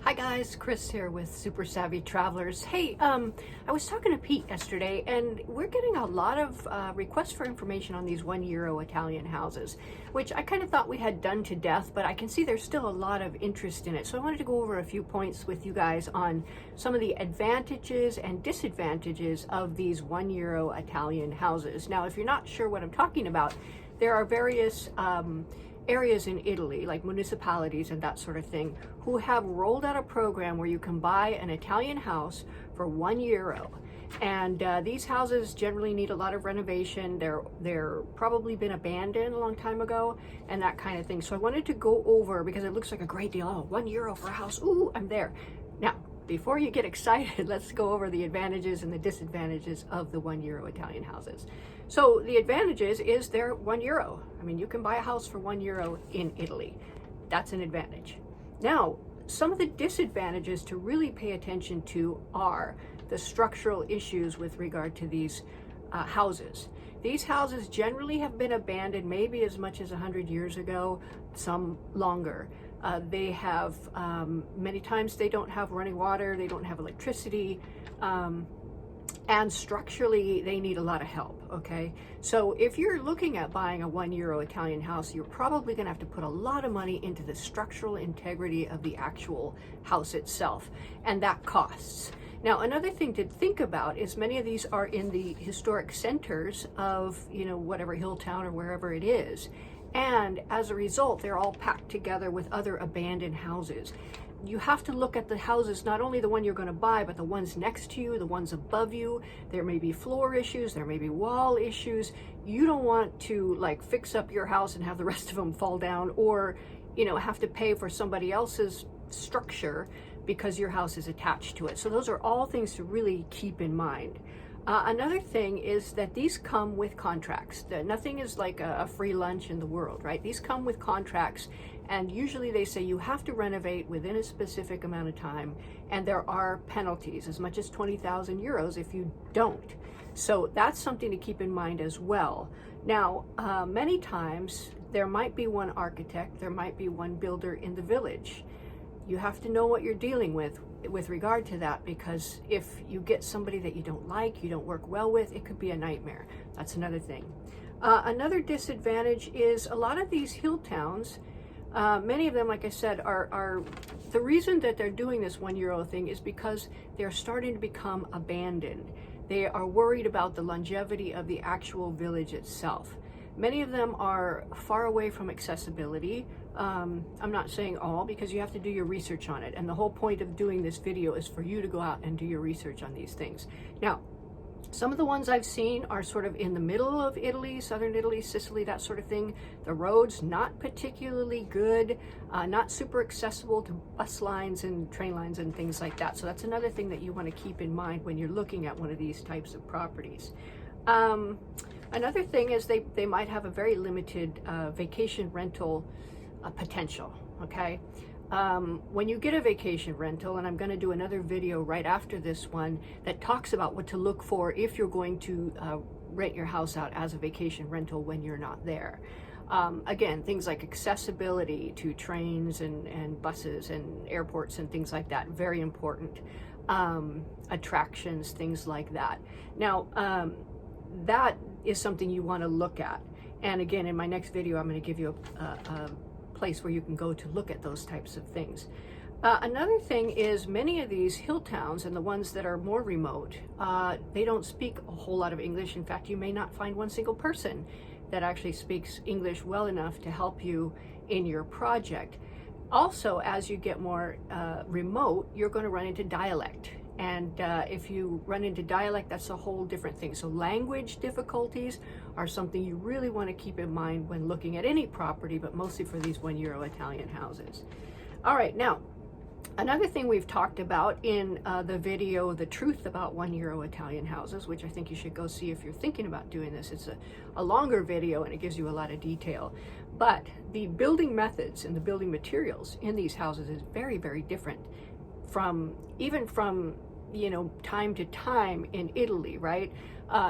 Hi guys, Chris here with Super Savvy Travelers. Hey, I was talking to Pete yesterday and we're getting a lot of requests for information on these €1 Italian houses, which I kind of thought we had done to death, but I can see there's still a lot of interest in it. So I wanted to go over a few points with you guys on some of the advantages and disadvantages of these €1 Italian houses. Now, if you're not sure what I'm talking about, there are various areas in Italy, like municipalities and that sort of thing, who have rolled out a program where you can buy an Italian house for €1. And these houses generally need a lot of renovation. They're probably been abandoned a long time ago and that kind of thing. So I wanted to go over, because it looks like a great deal. Oh, €1 for a house. Ooh, I'm there. Now, before you get excited, let's go over the advantages and the disadvantages of the €1 Italian houses. So the advantages is they're €1. I mean, you can buy a house for €1 in Italy. That's an advantage. Now, some of the disadvantages to really pay attention to are the structural issues with regard to these houses. These houses generally have been abandoned maybe as much as 100 years ago, some longer. They have, many times they don't have running water, they don't have electricity, and structurally they need a lot of help, okay? So if you're looking at buying a €1 Italian house, you're probably gonna have to put a lot of money into the structural integrity of the actual house itself, and that costs. Now, another thing to think about is many of these are in the historic centers of, whatever hill town or wherever it is. And as a result, they're all packed together with other abandoned houses. You have to look at the houses, not only the one you're going to buy, but the ones next to you, the ones above you. There may be floor issues, there may be wall issues. You don't want to fix up your house and have the rest of them fall down, or have to pay for somebody else's structure because your house is attached to it. So those are all things to really keep in mind. Another thing is that these come with contracts. Nothing is like a free lunch in the world, right? These come with contracts, and usually they say you have to renovate within a specific amount of time, and there are penalties, as much as €20,000 if you don't. So that's something to keep in mind as well. Now, many times there might be one architect, there might be one builder in the village. You have to know what you're dealing with regard to that, because if you get somebody that you don't like, you don't work well with, it could be a nightmare. That's another thing. Another disadvantage is a lot of these hill towns, many of them, like I said, are the reason that they're doing this €1 thing is because they're starting to become abandoned. They are worried about the longevity of the actual village itself. Many of them are far away from accessibility. I'm not saying all, because you have to do your research on it. And the whole point of doing this video is for you to go out and do your research on these things. Now, some of the ones I've seen are sort of in the middle of Italy, southern Italy, Sicily, that sort of thing. The roads, not particularly good, not super accessible to bus lines and train lines and things like that. So that's another thing that you want to keep in mind when you're looking at one of these types of properties. Another thing is they might have a very limited vacation rental potential, okay? When you get a vacation rental, and I'm going to do another video right after this one that talks about what to look for if you're going to rent your house out as a vacation rental when you're not there. Again, things like accessibility to trains and buses and airports and things like that, very important. Attractions, things like that. Now, that is something you want to look at. And again, in my next video, I'm going to give you a place where you can go to look at those types of things. Another thing is many of these hill towns, and the ones that are more remote, they don't speak a whole lot of English. In fact, you may not find one single person that actually speaks English well enough to help you in your project. Also, as you get more remote, you're going to run into dialect. And if you run into dialect, that's a whole different thing. So language difficulties are something you really want to keep in mind when looking at any property, but mostly for these €1 Italian houses. All right, now, another thing we've talked about in the video, The Truth About €1 Italian Houses, which I think you should go see if you're thinking about doing this. It's a longer video and it gives you a lot of detail. But the building methods and the building materials in these houses is very, very different even from time to time in Italy, right?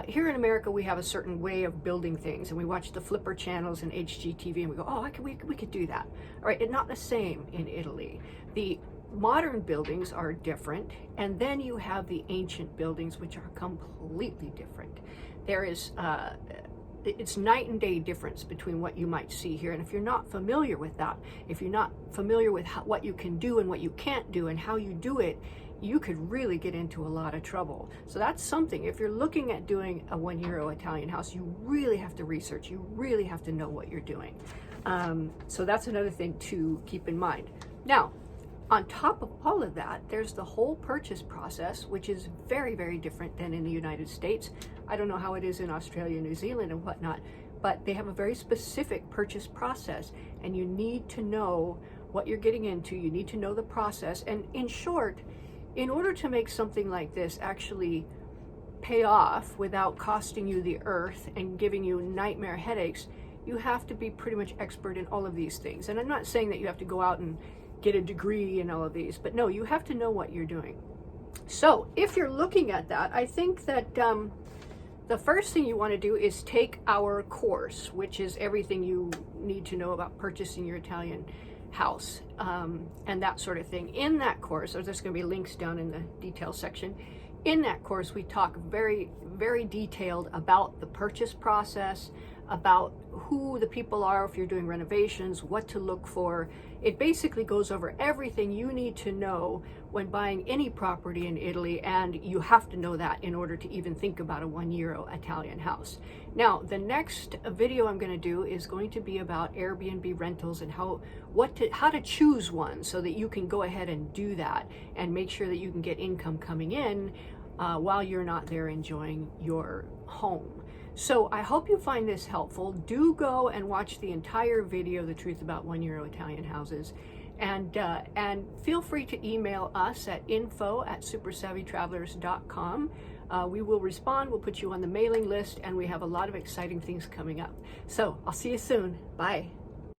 Here in America, we have a certain way of building things, and we watch the flipper channels and HGTV, and we go, oh, we could do that. All right, it's not the same in Italy. The modern buildings are different, and then you have the ancient buildings, which are completely different. There is it's night and day difference between what you might see here. And if you're not familiar with that, if you're not familiar with what you can do and what you can't do and how you do it, you could really get into a lot of trouble. So that's something, if you're looking at doing a €1 Italian house, you really have to research, you really have to know what you're doing. So that's another thing to keep in mind. Now, on top of all of that, there's the whole purchase process, which is very, very different than in the United States. I don't know how it is in Australia, New Zealand, and whatnot, but they have a very specific purchase process, and you need to know what you're getting into. You need to know the process. And in short, in order to make something like this actually pay off without costing you the earth and giving you nightmare headaches, you have to be pretty much expert in all of these things. And I'm not saying that you have to go out and get a degree in all of these, but no, you have to know what you're doing. So if you're looking at that, I think that the first thing you want to do is take our course, which is everything you need to know about purchasing your Italian house, and that sort of thing. In that course, there's going to be links down in the details section. In that course, we talk very, very detailed about the purchase process, about who the people are if you're doing renovations, what to look for. It basically goes over everything you need to know when buying any property in Italy, and you have to know that in order to even think about a €1 Italian house. Now, the next video I'm going to do is going to be about Airbnb rentals and how to choose one so that you can go ahead and do that and make sure that you can get income coming in while you're not there enjoying your home. So I hope you find this helpful. Do go and watch the entire video, The Truth About €1 Italian Houses. And feel free to email us at info@supersavvytravelers.com. We will respond, we'll put you on the mailing list, and we have a lot of exciting things coming up. So I'll see you soon. Bye.